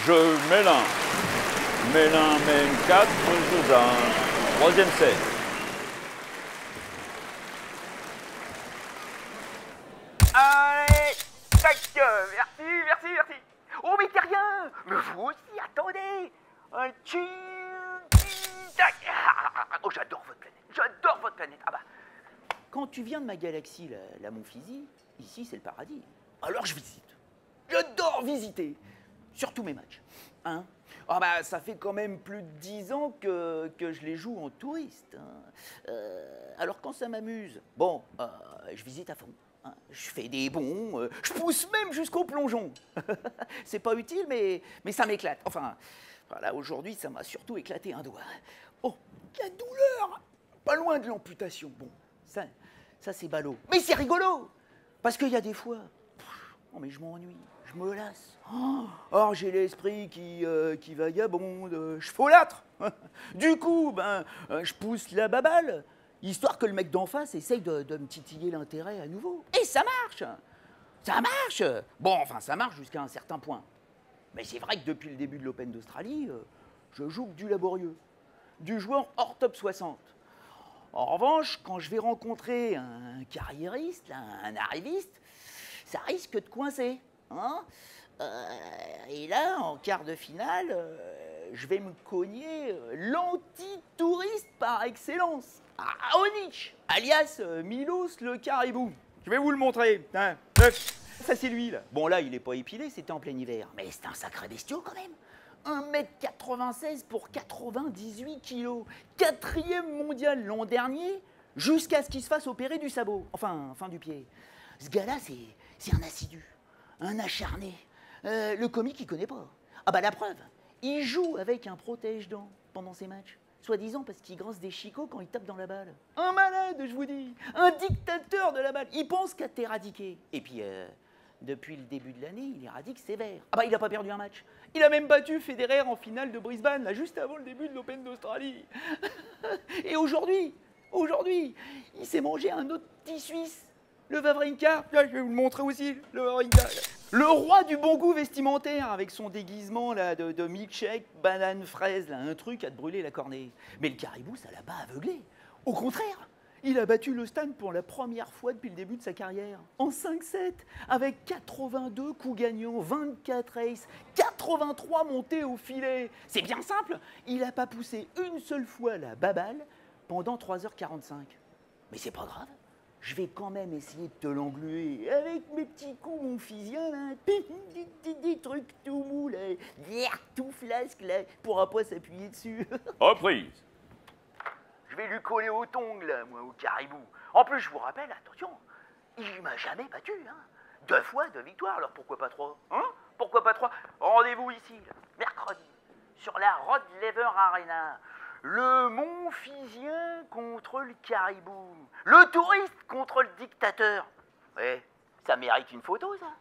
Je Mélin. Mélin mène 4 jeux d'un. Troisième set. Allez, tac, merci. Oh, mais t'es rien. Mais vous aussi, attendez. Un tchi, tac. Oh, j'adore votre planète. Ah bah, quand tu viens de ma galaxie, la Monfizi, ici c'est le paradis. Alors je visite. J'adore visiter. Surtout mes matchs. Hein? Ah bah, ça fait quand même plus de 10 ans que je les joue en touriste. Hein. Alors quand ça m'amuse, bon, je visite à fond. Hein. Je fais des bonds, je pousse même jusqu'au plongeon. C'est pas utile, mais ça m'éclate. Enfin, voilà, aujourd'hui, ça m'a surtout éclaté un doigt. Oh, la douleur! Pas loin de l'amputation. Bon, ça c'est ballot. Mais c'est rigolo! Parce qu'il y a des fois, oh mais je m'ennuie, je me lasse. Oh, j'ai l'esprit qui vagabonde, je folâtre. Du coup, je pousse la baballe, histoire que le mec d'en face essaye de me titiller l'intérêt à nouveau. Et ça marche! Ça marche! Bon, enfin, ça marche jusqu'à un certain point. Mais c'est vrai que depuis le début de l'Open d'Australie, je joue que du laborieux, du joueur hors top 60. En revanche, quand je vais rencontrer un carriériste, là, un arriviste, ça risque de coincer. Hein. Et là, en quart de finale, je vais me cogner l'anti-touriste par excellence, Onich, alias Milos le caribou. Je vais vous le montrer. Hein. Ça, c'est lui, là. Bon, là, il n'est pas épilé, c'était en plein hiver. Mais c'est un sacré bestiau, quand même. 1,96 m pour 98 kg. 4e mondial l'an dernier, jusqu'à ce qu'il se fasse opérer du sabot. Enfin du pied. Ce gars-là, c'est un assidu, un acharné. Le comique, il connaît pas. Ah bah la preuve, il joue avec un protège-dents pendant ses matchs. Soi-disant parce qu'il grince des chicots quand il tape dans la balle. Un malade, je vous dis. Un dictateur de la balle. Il pense qu'à t'éradiquer. Et puis, depuis le début de l'année, il éradique sévère. Ah bah il n'a pas perdu un match. Il a même battu Federer en finale de Brisbane, là, juste avant le début de l'Open d'Australie. Et aujourd'hui, il s'est mangé un autre petit Suisse, le Wawrinka. Là, je vais vous le montrer aussi, le Wawrinka. Le roi du bon goût vestimentaire, avec son déguisement là, de milkshake, banane, fraise, là, un truc à te brûler la cornée. Mais le caribou, ça l'a pas aveuglé. Au contraire, il a battu le Stan pour la première fois depuis le début de sa carrière. En 5-7, avec 82 coups gagnants, 24 aces, 83 montées au filet. C'est bien simple, il n'a pas poussé une seule fois la baballe pendant 3h45. Mais c'est pas grave, je vais quand même essayer de te l'engluer avec mes petits coups monfisiens, là. Des trucs tout mous, là, tout flasque, là, pourra pas s'appuyer dessus. Reprise. Je vais lui coller au tongle, là, moi, au caribou. En plus, je vous rappelle, attention, il m'a jamais battu, hein. 2 fois, 2 victoires, alors pourquoi pas 3? Hein? Pourquoi pas 3? Rendez-vous ici, là, mercredi, sur la Rod Laver Arena. Le Monfisien contre le caribou. Le touriste contre le dictateur. Ouais, ça mérite une photo, ça.